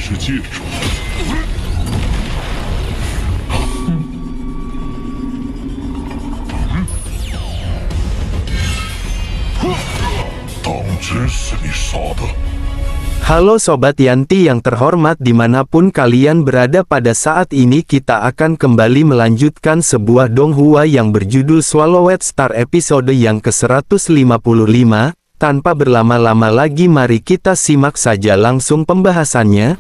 是借助。当真是你杀的。 Halo Sobat Yanti yang terhormat dimanapun kalian berada, pada saat ini kita akan kembali melanjutkan sebuah donghua yang berjudul Swallowed Star episode yang ke-155. Tanpa berlama-lama lagi mari kita simak saja langsung pembahasannya.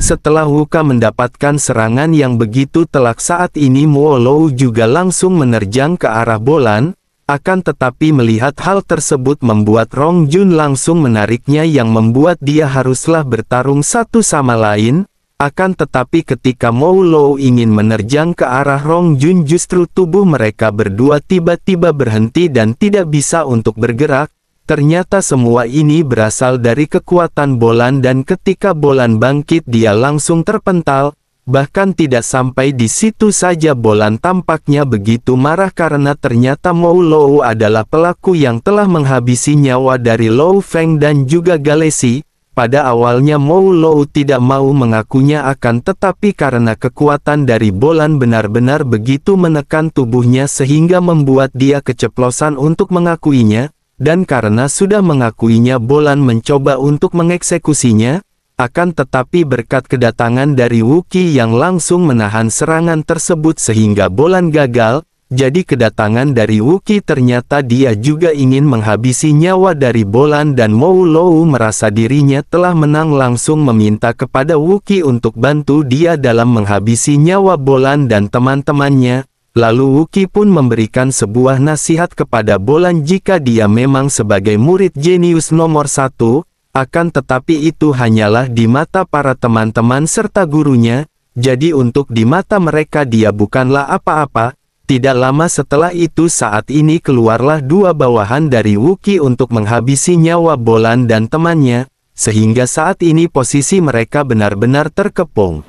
Setelah Wuka mendapatkan serangan yang begitu telak saat ini Moolou juga langsung menerjang ke arah Bolan. Akan tetapi melihat hal tersebut membuat Rong Jun langsung menariknya yang membuat dia haruslah bertarung satu sama lain. Akan tetapi ketika Moolou ingin menerjang ke arah Rong Jun justru tubuh mereka berdua tiba-tiba berhenti dan tidak bisa untuk bergerak. Ternyata semua ini berasal dari kekuatan Bolan dan ketika Bolan bangkit dia langsung terpental. Bahkan tidak sampai di situ saja Bolan tampaknya begitu marah karena ternyata Moolou adalah pelaku yang telah menghabisi nyawa dari Lou Feng dan juga Galesi. Pada awalnya Moolou tidak mau mengakunya akan tetapi karena kekuatan dari Bolan benar-benar begitu menekan tubuhnya sehingga membuat dia keceplosan untuk mengakuinya. Dan karena sudah mengakuinya Bolan mencoba untuk mengeksekusinya. Akan tetapi berkat kedatangan dari Wuki yang langsung menahan serangan tersebut sehingga Bolan gagal, jadi kedatangan dari Wuki ternyata dia juga ingin menghabisi nyawa dari Bolan dan Moolou merasa dirinya telah menang langsung meminta kepada Wuki untuk bantu dia dalam menghabisi nyawa Bolan dan teman-temannya. Lalu Wuki pun memberikan sebuah nasihat kepada Bolan jika dia memang sebagai murid jenius nomor 1. Akan tetapi itu hanyalah di mata para teman-teman serta gurunya, jadi untuk di mata mereka dia bukanlah apa-apa. Tidak lama setelah itu saat ini keluarlah dua bawahan dari Wuki untuk menghabisi nyawa Bolan dan temannya, sehingga saat ini posisi mereka benar-benar terkepung.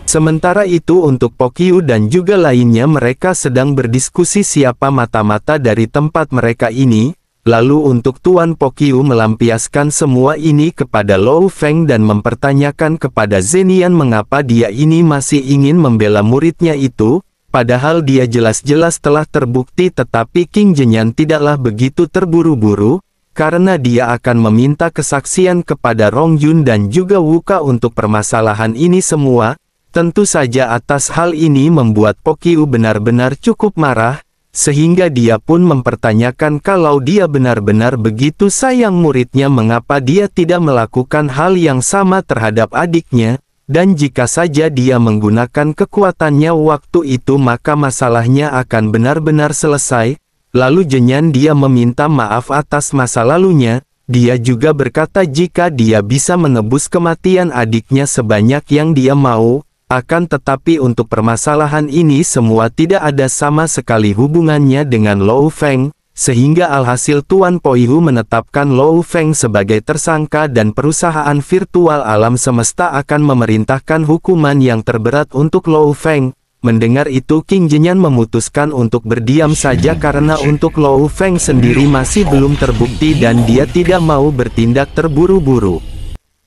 Sementara itu untuk Pokyu dan juga lainnya mereka sedang berdiskusi siapa mata-mata dari tempat mereka ini. Lalu untuk Tuan Pokyu melampiaskan semua ini kepada Lou Feng dan mempertanyakan kepada Zenian mengapa dia ini masih ingin membela muridnya itu. Padahal dia jelas-jelas telah terbukti tetapi King Zenian tidaklah begitu terburu-buru. Karena dia akan meminta kesaksian kepada Rong Jun dan juga Wuka untuk permasalahan ini semua. Tentu saja atas hal ini membuat Pokyu benar-benar cukup marah, sehingga dia pun mempertanyakan kalau dia benar-benar begitu sayang muridnya mengapa dia tidak melakukan hal yang sama terhadap adiknya, dan jika saja dia menggunakan kekuatannya waktu itu maka masalahnya akan benar-benar selesai. Lalu Zenian dia meminta maaf atas masa lalunya, dia juga berkata jika dia bisa menebus kematian adiknya sebanyak yang dia mau, akan tetapi untuk permasalahan ini semua tidak ada sama sekali hubungannya dengan Lou Feng, sehingga alhasil Tuan Poihu menetapkan Lou Feng sebagai tersangka dan perusahaan virtual alam semesta akan memerintahkan hukuman yang terberat untuk Lou Feng. Mendengar itu King Zenian memutuskan untuk berdiam saja karena untuk Lou Feng sendiri masih belum terbukti dan dia tidak mau bertindak terburu-buru.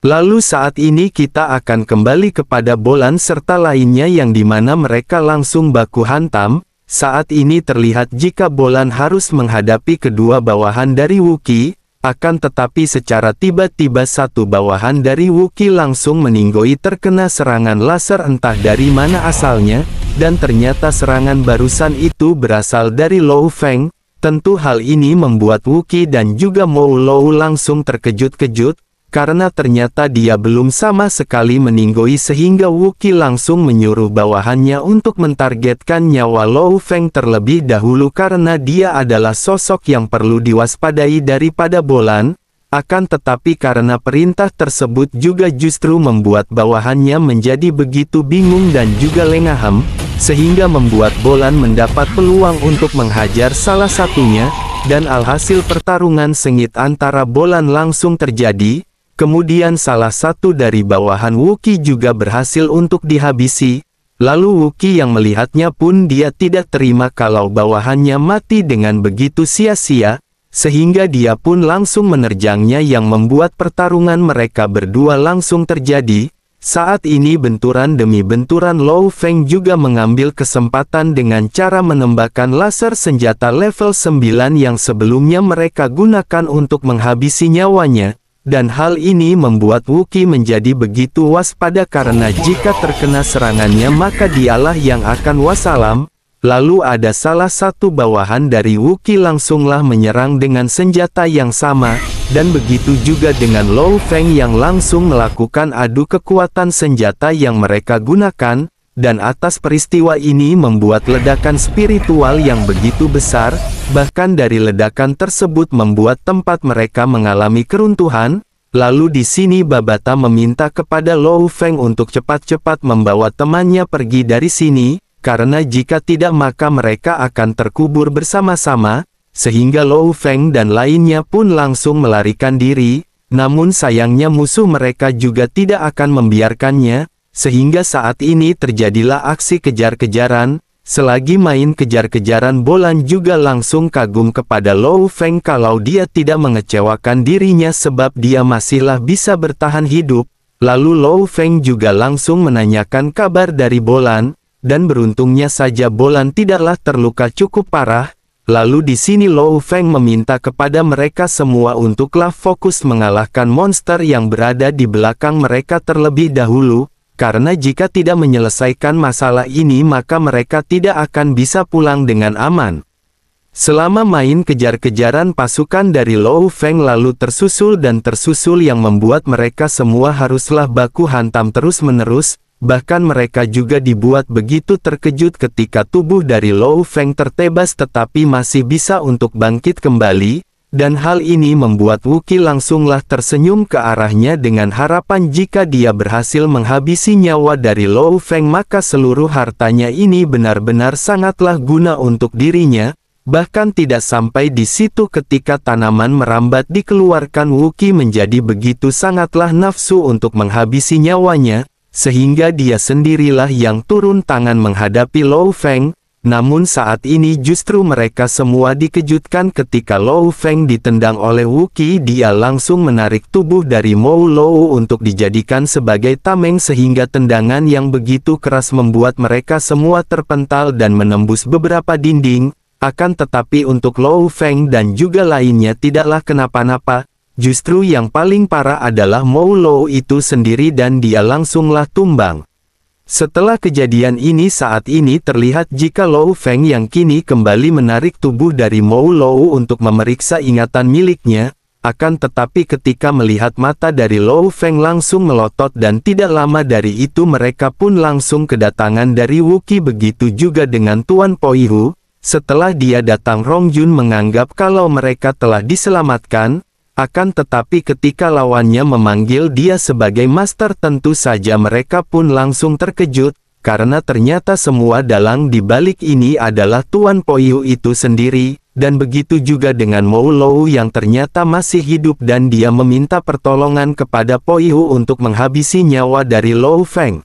Lalu saat ini kita akan kembali kepada Bolan serta lainnya yang dimana mereka langsung baku hantam. Saat ini terlihat jika Bolan harus menghadapi kedua bawahan dari Wuki. Akan tetapi secara tiba-tiba satu bawahan dari Wuki langsung meninggoy terkena serangan laser entah dari mana asalnya, dan ternyata serangan barusan itu berasal dari Lou Feng. Tentu hal ini membuat Wuki dan juga Moolou langsung terkejut-kejut, karena ternyata dia belum sama sekali meninggoy sehingga Wuki langsung menyuruh bawahannya untuk mentargetkan nyawa Lou Feng terlebih dahulu karena dia adalah sosok yang perlu diwaspadai daripada Bolan. Akan tetapi karena perintah tersebut juga justru membuat bawahannya menjadi begitu bingung dan juga lengaham, sehingga membuat Bolan mendapat peluang untuk menghajar salah satunya, dan alhasil pertarungan sengit antara Bolan langsung terjadi. Kemudian salah satu dari bawahan Wookiee juga berhasil untuk dihabisi. Lalu Wookiee yang melihatnya pun dia tidak terima kalau bawahannya mati dengan begitu sia-sia, sehingga dia pun langsung menerjangnya yang membuat pertarungan mereka berdua langsung terjadi. Saat ini benturan demi benturan Lo Feng juga mengambil kesempatan dengan cara menembakkan laser senjata level 9 yang sebelumnya mereka gunakan untuk menghabisi nyawanya. Dan hal ini membuat Wookiee menjadi begitu waspada karena jika terkena serangannya maka dialah yang akan wassalam. Lalu ada salah satu bawahan dari Wookiee langsunglah menyerang dengan senjata yang sama, dan begitu juga dengan Lo Feng yang langsung melakukan adu kekuatan senjata yang mereka gunakan, dan atas peristiwa ini membuat ledakan spiritual yang begitu besar, bahkan dari ledakan tersebut membuat tempat mereka mengalami keruntuhan. Lalu di sini Babata meminta kepada Lo Feng untuk cepat-cepat membawa temannya pergi dari sini, karena jika tidak maka mereka akan terkubur bersama-sama, sehingga Lo Feng dan lainnya pun langsung melarikan diri, namun sayangnya musuh mereka juga tidak akan membiarkannya, sehingga saat ini terjadilah aksi kejar-kejaran. Selagi main kejar-kejaran Bolan juga langsung kagum kepada Lo Feng kalau dia tidak mengecewakan dirinya sebab dia masihlah bisa bertahan hidup. Lalu Lo Feng juga langsung menanyakan kabar dari Bolan, dan beruntungnya saja Bolan tidaklah terluka cukup parah. Lalu di sini Lo Feng meminta kepada mereka semua untuklah fokus mengalahkan monster yang berada di belakang mereka terlebih dahulu, karena jika tidak menyelesaikan masalah ini maka mereka tidak akan bisa pulang dengan aman. Selama main kejar-kejaran pasukan dari Lo Feng lalu tersusul dan tersusul yang membuat mereka semua haruslah baku hantam terus-menerus. Bahkan mereka juga dibuat begitu terkejut ketika tubuh dari Lo Feng tertebas tetapi masih bisa untuk bangkit kembali, dan hal ini membuat Wookiee langsunglah tersenyum ke arahnya dengan harapan jika dia berhasil menghabisi nyawa dari Lo Feng maka seluruh hartanya ini benar-benar sangatlah guna untuk dirinya. Bahkan tidak sampai di situ ketika tanaman merambat dikeluarkan Wookiee menjadi begitu sangatlah nafsu untuk menghabisi nyawanya, sehingga dia sendirilah yang turun tangan menghadapi Lo Feng. Namun saat ini justru mereka semua dikejutkan ketika Lo Feng ditendang oleh Wookiee. Dia langsung menarik tubuh dari Mou Lou untuk dijadikan sebagai tameng sehingga tendangan yang begitu keras membuat mereka semua terpental dan menembus beberapa dinding. Akan tetapi untuk Lo Feng dan juga lainnya tidaklah kenapa-napa. Justru yang paling parah adalah Mou Lou itu sendiri dan dia langsunglah tumbang. Setelah kejadian ini saat ini terlihat jika Lo Feng yang kini kembali menarik tubuh dari Mou Lou untuk memeriksa ingatan miliknya, akan tetapi ketika melihat mata dari Lo Feng langsung melotot dan tidak lama dari itu mereka pun langsung kedatangan dari Wookiee begitu juga dengan Tuan Poihu. Setelah dia datang Rongjun menganggap kalau mereka telah diselamatkan. Akan tetapi ketika lawannya memanggil dia sebagai master tentu saja mereka pun langsung terkejut, karena ternyata semua dalang di balik ini adalah Tuan Poihu itu sendiri, dan begitu juga dengan Mou Lou yang ternyata masih hidup dan dia meminta pertolongan kepada Poihu untuk menghabisi nyawa dari Lo Feng.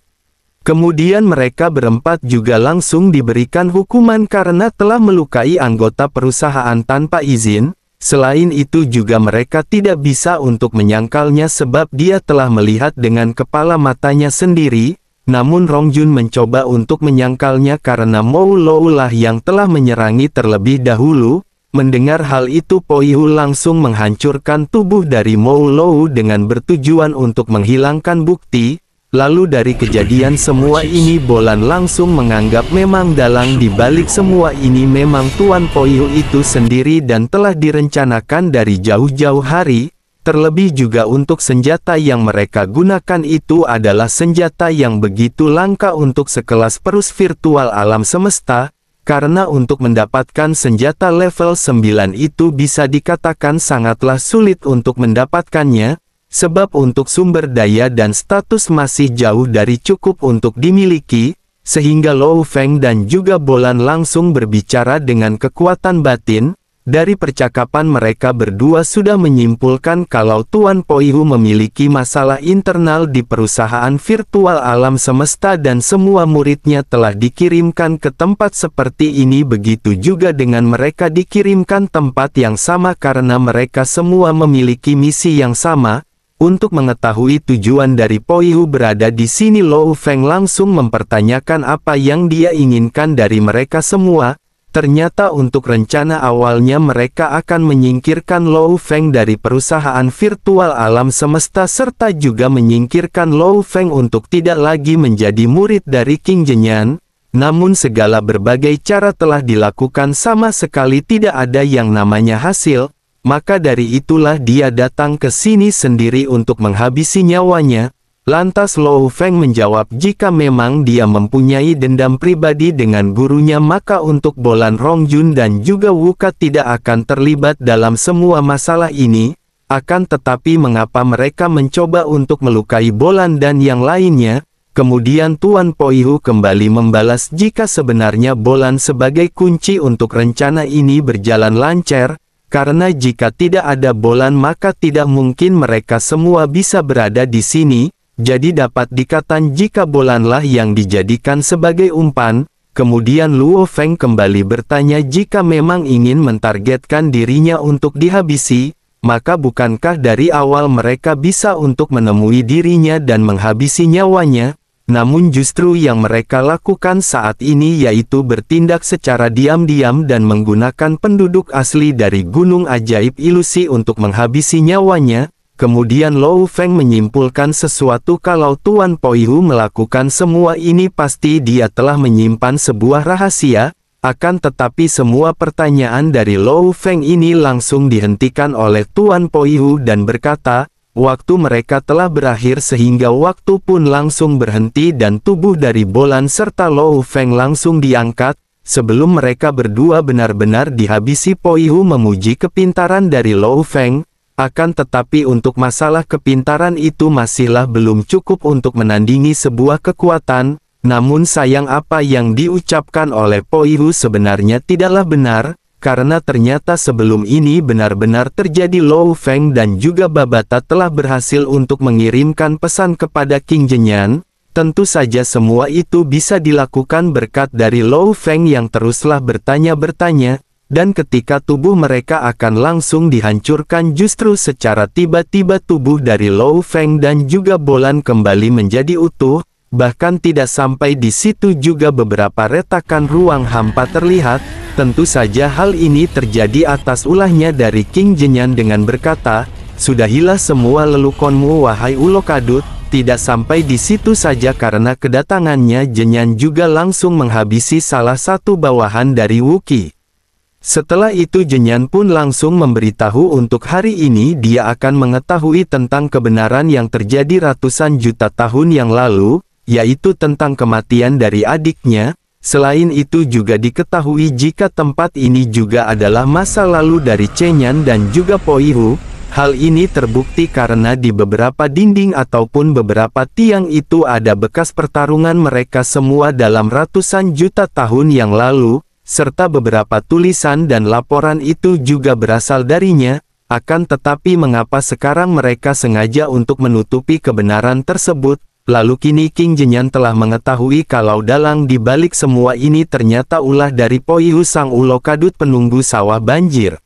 Kemudian mereka berempat juga langsung diberikan hukuman karena telah melukai anggota perusahaan tanpa izin. Selain itu juga mereka tidak bisa untuk menyangkalnya sebab dia telah melihat dengan kepala matanya sendiri, namun Rongjun mencoba untuk menyangkalnya karena Mou Lou lah yang telah menyerangi terlebih dahulu. Mendengar hal itu Poihu langsung menghancurkan tubuh dari Mou Lou dengan bertujuan untuk menghilangkan bukti. Lalu dari kejadian semua ini Bolan langsung menganggap memang dalang di balik semua ini memang Tuan Poihu itu sendiri dan telah direncanakan dari jauh-jauh hari. Terlebih juga untuk senjata yang mereka gunakan itu adalah senjata yang begitu langka untuk sekelas perus virtual alam semesta, karena untuk mendapatkan senjata level 9 itu bisa dikatakan sangatlah sulit untuk mendapatkannya. Sebab untuk sumber daya dan status masih jauh dari cukup untuk dimiliki, sehingga Lo Feng dan juga Bolan langsung berbicara dengan kekuatan batin, Dari percakapan mereka berdua sudah menyimpulkan kalau Tuan Poihu memiliki masalah internal di perusahaan virtual alam semesta dan semua muridnya telah dikirimkan ke tempat seperti ini. Begitu juga dengan mereka dikirimkan tempat yang sama karena mereka semua memiliki misi yang sama. Untuk mengetahui tujuan dari Poihu berada di sini, Lou Feng langsung mempertanyakan apa yang dia inginkan dari mereka semua. Ternyata untuk rencana awalnya mereka akan menyingkirkan Lou Feng dari perusahaan virtual alam semesta serta juga menyingkirkan Lou Feng untuk tidak lagi menjadi murid dari King Zhenyan. Namun segala berbagai cara telah dilakukan, sama sekali tidak ada yang namanya hasil. Maka dari itulah dia datang ke sini sendiri untuk menghabisi nyawanya. Lantas Lou Feng menjawab jika memang dia mempunyai dendam pribadi dengan gurunya maka untuk Bolan Rongjun dan juga Wuka tidak akan terlibat dalam semua masalah ini. Akan tetapi mengapa mereka mencoba untuk melukai Bolan dan yang lainnya? Kemudian Tuan Poihu kembali membalas jika sebenarnya Bolan sebagai kunci untuk rencana ini berjalan lancar. Karena jika tidak ada Bolan maka tidak mungkin mereka semua bisa berada di sini. Jadi dapat dikatakan jika Bolanlah yang dijadikan sebagai umpan. Kemudian Luo Feng kembali bertanya jika memang ingin mentargetkan dirinya untuk dihabisi, maka bukankah dari awal mereka bisa untuk menemui dirinya dan menghabisi nyawanya? Namun justru yang mereka lakukan saat ini yaitu bertindak secara diam-diam dan menggunakan penduduk asli dari Gunung Ajaib Ilusi untuk menghabisi nyawanya. Kemudian Lou Feng menyimpulkan sesuatu kalau Tuan Poihu melakukan semua ini pasti dia telah menyimpan sebuah rahasia. Akan tetapi semua pertanyaan dari Lou Feng ini langsung dihentikan oleh Tuan Poihu dan berkata, waktu mereka telah berakhir sehingga waktu pun langsung berhenti dan tubuh dari Bolan serta Lou Feng langsung diangkat. Sebelum mereka berdua benar-benar dihabisi, Poihu memuji kepintaran dari Lou Feng. Akan tetapi untuk masalah kepintaran itu masihlah belum cukup untuk menandingi sebuah kekuatan. Namun sayang apa yang diucapkan oleh Poihu sebenarnya tidaklah benar. Karena ternyata sebelum ini benar-benar terjadi. Lou Feng dan juga Babata telah berhasil untuk mengirimkan pesan kepada King Zhenyan. Tentu saja semua itu bisa dilakukan berkat dari Lou Feng yang teruslah bertanya-bertanya. Dan ketika tubuh mereka akan langsung dihancurkan, justru secara tiba-tiba tubuh dari Lou Feng dan juga Bolan kembali menjadi utuh. Bahkan tidak sampai di situ juga beberapa retakan ruang hampa terlihat. Tentu saja hal ini terjadi atas ulahnya dari King Zhenyan dengan berkata, sudahilah semua lelukonmu wahai Ulokadut. Tidak sampai di situ saja karena kedatangannya Zhenyan juga langsung menghabisi salah satu bawahan dari Wuki. Setelah itu Zhenyan pun langsung memberitahu untuk hari ini dia akan mengetahui tentang kebenaran yang terjadi ratusan juta tahun yang lalu, yaitu tentang kematian dari adiknya. Selain itu juga diketahui jika tempat ini juga adalah masa lalu dari Cenyan dan juga Poihu. Hal ini terbukti karena di beberapa dinding ataupun beberapa tiang itu ada bekas pertarungan mereka semua dalam ratusan juta tahun yang lalu. Serta beberapa tulisan dan laporan itu juga berasal darinya. Akan tetapi mengapa sekarang mereka sengaja untuk menutupi kebenaran tersebut? Lalu kini King Zhenyan telah mengetahui kalau dalang di balik semua ini ternyata ulah dari Poihu sang Ulokadut penunggu sawah banjir.